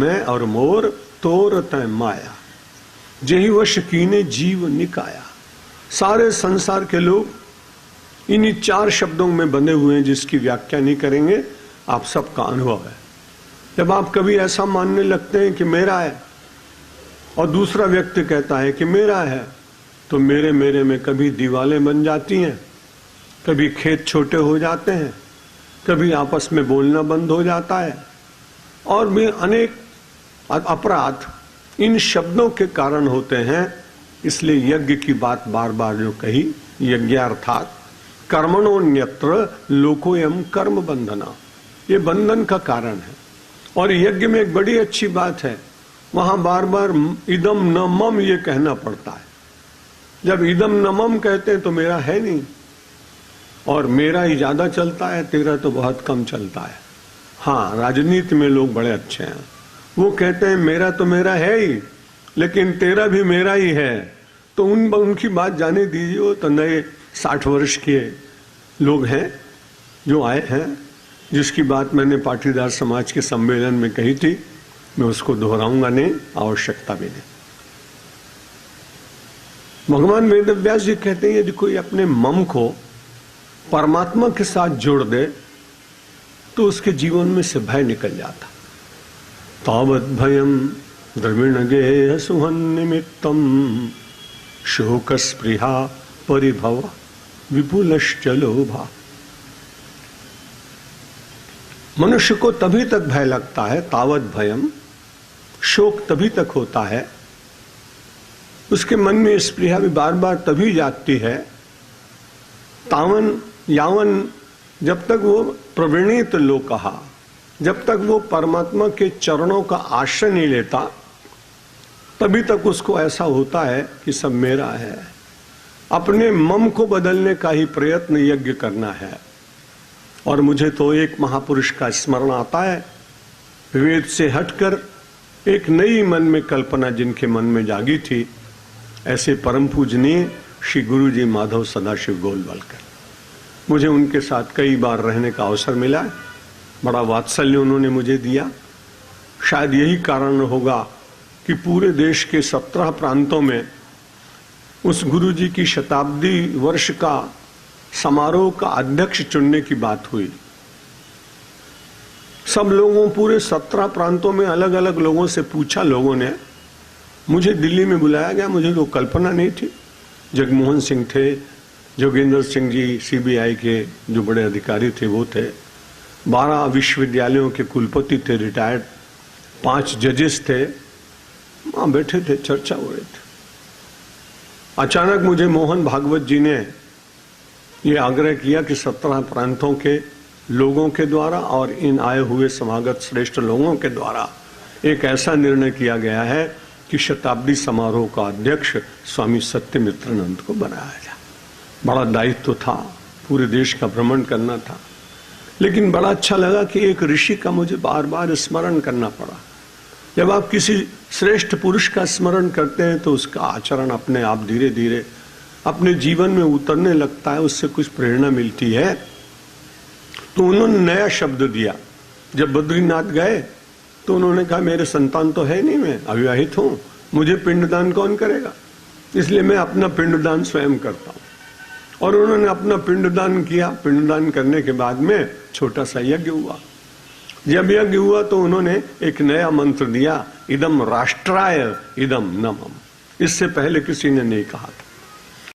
मैं और मोर तोर तय माया, जेहि वश कीने जीव निकाया। सारे संसार के लोग इन्हीं 4 शब्दों में बंधे हुए हैं, जिसकी व्याख्या नहीं करेंगे, आप सबका अनुभव है। जब आप कभी ऐसा मानने लगते हैं कि मेरा है और दूसरा व्यक्ति कहता है कि मेरा है, तो मेरे मेरे में कभी दीवारें बन जाती हैं, कभी खेत छोटे हो जाते हैं, कभी आपस में बोलना बंद हो जाता है, और भी अनेक अपराध इन शब्दों के कारण होते हैं। इसलिए यज्ञ की बात बार बार जो कही, यज्ञार्थात कर्मणोन्यत्र लोकोयम कर्म बंधना, ये बंधन का कारण है। और यज्ञ में एक बड़ी अच्छी बात है, वहां बार बार इदम न मम ये कहना पड़ता है। जब इदम न मम कहते हैं तो मेरा है नहीं, और मेरा ही ज्यादा चलता है, तेरा तो बहुत कम चलता है। हाँ, राजनीति में लोग बड़े अच्छे हैं, वो कहते हैं मेरा तो मेरा है ही, लेकिन तेरा भी मेरा ही है। तो उनकी बात जाने दीजिए। वो तो नए 60 वर्ष के लोग हैं जो आए हैं, जिसकी बात मैंने पाटीदार समाज के सम्मेलन में कही थी, मैं उसको दोहराऊंगा नहीं, आवश्यकता भी नहीं। भगवान वेदव्यास जी कहते हैं यदि कोई अपने मम को परमात्मा के साथ जोड़ दे तो उसके जीवन में से भय निकल जाता। तावत भयम द्रविण गेह सुहन निमित्तम शोक स्पृहा परिभव विपुलश्च लोभा। मनुष्य को तभी तक भय लगता है, तावत भयम, शोक तभी तक होता है, उसके मन में स्पृहा भी बार बार तभी जागती है, तावन यावन, जब तक वो प्रवृणित लोकहा, जब तक वो परमात्मा के चरणों का आश्रय नहीं लेता, तभी तक उसको ऐसा होता है कि सब मेरा है। अपने मम को बदलने का ही प्रयत्न यज्ञ करना है। और मुझे तो एक महापुरुष का स्मरण आता है, वेद से हटकर एक नई मन में कल्पना जिनके मन में जागी थी, ऐसे परम पूजनीय श्री गुरु जी माधव सदाशिव गोलवलकर। मुझे उनके साथ कई बार रहने का अवसर मिला, बड़ा वात्सल्य उन्होंने मुझे दिया। शायद यही कारण होगा कि पूरे देश के 17 प्रांतों में उस गुरु जी की शताब्दी वर्ष का समारोह का अध्यक्ष चुनने की बात हुई। सब लोगों, पूरे 17 प्रांतों में अलग अलग लोगों से पूछा लोगों ने। मुझे दिल्ली में बुलाया गया, मुझे तो कल्पना नहीं थी। जगमोहन सिंह थे, जोगेंद्र सिंह जी सीबीआई के जो बड़े अधिकारी थे वो थे, 12 विश्वविद्यालयों के कुलपति थे रिटायर्ड, 5 जजेस थे, वहां बैठे थे, चर्चा हो रही थी। अचानक मुझे मोहन भागवत जी ने ये आग्रह किया कि 17 प्रांतों के लोगों के द्वारा और इन आए हुए समागत श्रेष्ठ लोगों के द्वारा एक ऐसा निर्णय किया गया है कि शताब्दी समारोह का अध्यक्ष स्वामी सत्यमित्रानंद को बनाया जाए। बड़ा दायित्व था, पूरे देश का भ्रमण करना था, लेकिन बड़ा अच्छा लगा कि एक ऋषि का मुझे बार बार स्मरण करना पड़ा। जब आप किसी श्रेष्ठ पुरुष का स्मरण करते हैं तो उसका आचरण अपने आप धीरे धीरे अपने जीवन में उतरने लगता है, उससे कुछ प्रेरणा मिलती है। तो उन्होंने नया शब्द दिया। जब बद्रीनाथ गए तो उन्होंने कहा मेरे संतान तो है नहीं, मैं अविवाहित हूं, मुझे पिंडदान कौन करेगा, इसलिए मैं अपना पिंडदान स्वयं करता हूं। और उन्होंने अपना पिंडदान किया। पिंडदान करने के बाद में छोटा सा यज्ञ हुआ। जब यज्ञ हुआ तो उन्होंने एक नया मंत्र दिया, इदम राष्ट्राय इदम नमम। इससे पहले किसी ने नहीं कहा था।